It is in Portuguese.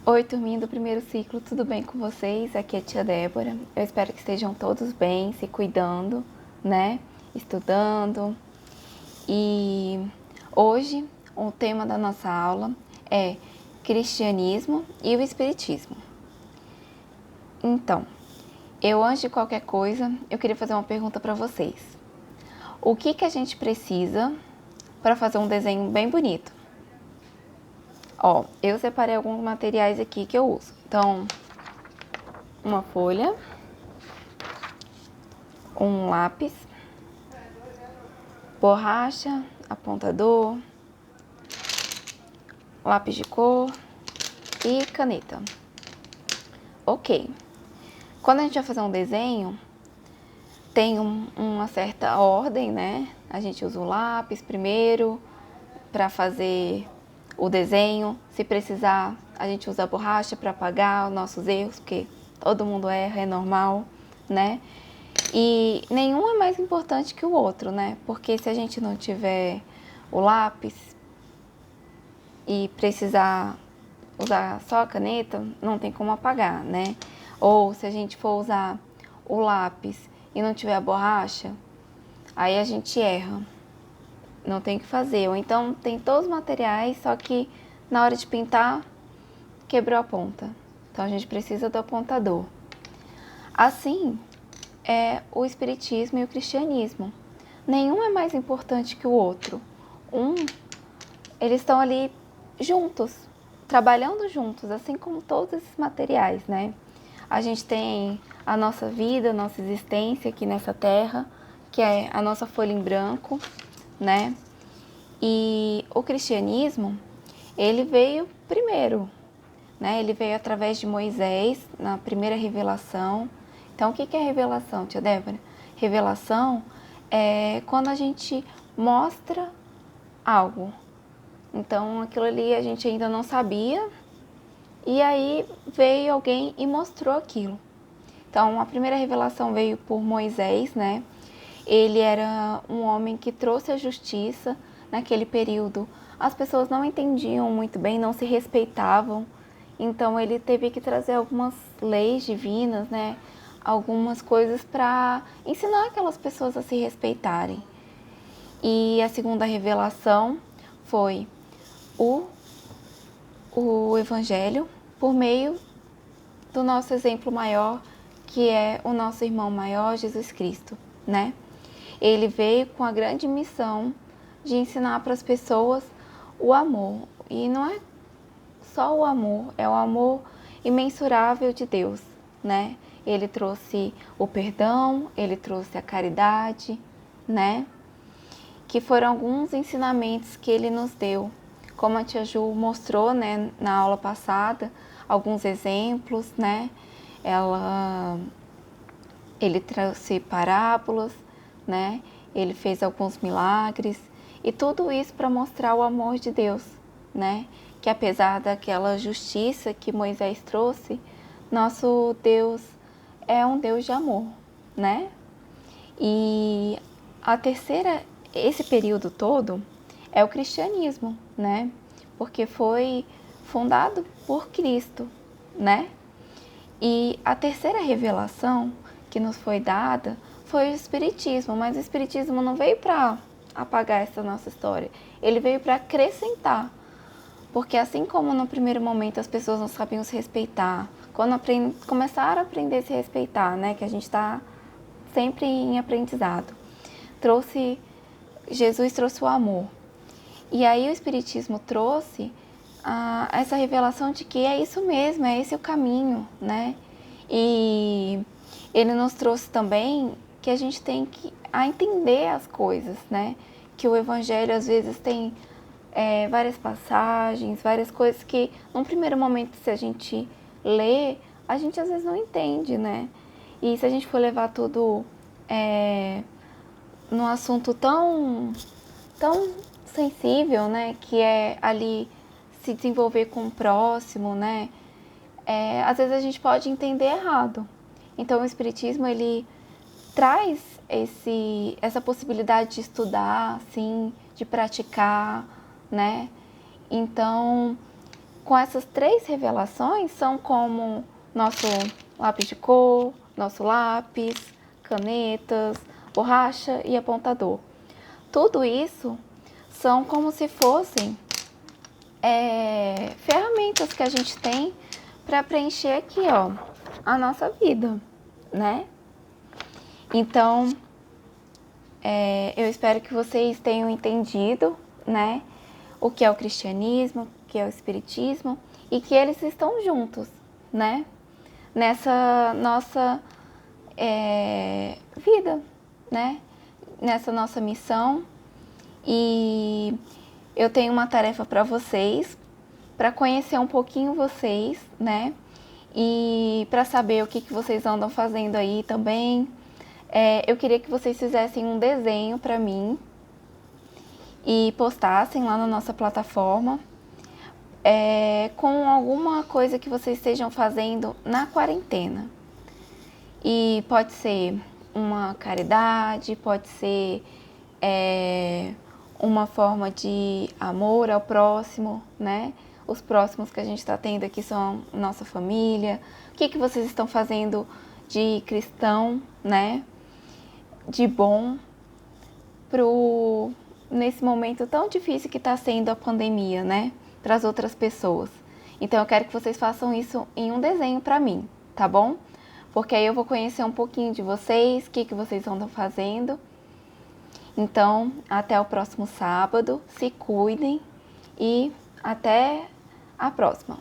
Oi, turminha do primeiro ciclo, tudo bem com vocês? Aqui é a tia Débora. Eu espero que estejam todos bem, se cuidando, né? Estudando. E hoje o tema da nossa aula é cristianismo e o espiritismo. Então, antes de qualquer coisa, eu queria fazer uma pergunta para vocês. O que a gente precisa para fazer um desenho bem bonito? Ó, eu separei alguns materiais aqui que eu uso. Então, uma folha, um lápis, borracha, apontador, lápis de cor e caneta. Ok. Quando a gente vai fazer um desenho, tem uma certa ordem, né? A gente usa o lápis primeiro para fazer o desenho. Se precisar, a gente usa a borracha para apagar os nossos erros, porque todo mundo erra, é normal, né? E nenhum é mais importante que o outro, né? Porque se a gente não tiver o lápis e precisar usar só a caneta, não tem como apagar, né? Ou se a gente for usar o lápis e não tiver a borracha, aí a gente erra. Não tem o que fazer. Ou então tem todos os materiais, só que na hora de pintar, quebrou a ponta. Então a gente precisa do apontador. Assim é o espiritismo e o cristianismo. Nenhum é mais importante que o outro. Eles estão ali juntos, trabalhando juntos, assim como todos esses materiais, né? A gente tem a nossa vida, a nossa existência aqui nessa terra, que é a nossa folha em branco, né? E o cristianismo, ele veio primeiro, né? Ele veio através de Moisés, na primeira revelação. Então, o que é revelação, tia Débora? Revelação é quando a gente mostra algo. Então, aquilo ali a gente ainda não sabia, e aí veio alguém e mostrou aquilo. Então, a primeira revelação veio por Moisés, né? Ele era um homem que trouxe a justiça naquele período. As pessoas não entendiam muito bem, não se respeitavam. Então, ele teve que trazer algumas leis divinas, né? Algumas coisas para ensinar aquelas pessoas a se respeitarem. E a segunda revelação foi o Evangelho por meio do nosso exemplo maior, que é o nosso irmão maior, Jesus Cristo, né? Ele veio com a grande missão de ensinar para as pessoas o amor. E não é só o amor, é o amor imensurável de Deus, né? Ele trouxe o perdão, ele trouxe a caridade, né? Que foram alguns ensinamentos que ele nos deu. Como a tia Ju mostrou, né, na aula passada, alguns exemplos, né? Ele trouxe parábolas, né? Ele fez alguns milagres e tudo isso para mostrar o amor de Deus, né? Que apesar daquela justiça que Moisés trouxe, nosso Deus é um Deus de amor, né? E esse período todo é o cristianismo, né? Porque foi fundado por Cristo, né? E a terceira revelação que nos foi dada foi o Espiritismo, mas o Espiritismo não veio para apagar essa nossa história, ele veio para acrescentar. Porque assim como no primeiro momento as pessoas não sabiam se respeitar, quando começaram a aprender a se respeitar, né, que a gente está sempre em aprendizado, Jesus trouxe o amor. E aí o Espiritismo trouxe essa revelação de que é isso mesmo, é esse o caminho, né? E ele nos trouxe também que a gente tem que entender as coisas, né? Que o Evangelho às vezes tem várias passagens, várias coisas que num primeiro momento, se a gente lê, a gente às vezes não entende, né? E se a gente for levar tudo num assunto tão sensível, né, que é ali se desenvolver com o próximo, né, às vezes a gente pode entender errado. Então o Espiritismo, ele traz essa possibilidade de estudar, assim, de praticar, né, então com essas 3 revelações, são como nosso lápis de cor, nosso lápis, canetas, borracha e apontador. Tudo isso são como se fossem ferramentas que a gente tem para preencher aqui, ó, a nossa vida, né? Então, eu espero que vocês tenham entendido, né, o que é o cristianismo, o que é o espiritismo, e que eles estão juntos, né, nessa nossa vida, né, nessa nossa missão. E eu tenho uma tarefa para vocês, para conhecer um pouquinho vocês, né, e para saber o que vocês andam fazendo aí também. Eu queria que vocês fizessem um desenho para mim e postassem lá na nossa plataforma com alguma coisa que vocês estejam fazendo na quarentena. E pode ser uma caridade, pode ser uma forma de amor ao próximo, né? Os próximos que a gente está tendo aqui são nossa família. O que vocês estão fazendo de cristão, né? De bom nesse momento tão difícil que está sendo a pandemia, né? Para as outras pessoas. Então eu quero que vocês façam isso em um desenho para mim, tá bom? Porque aí eu vou conhecer um pouquinho de vocês, o que vocês andam fazendo. Então, até o próximo sábado, se cuidem e até a próxima.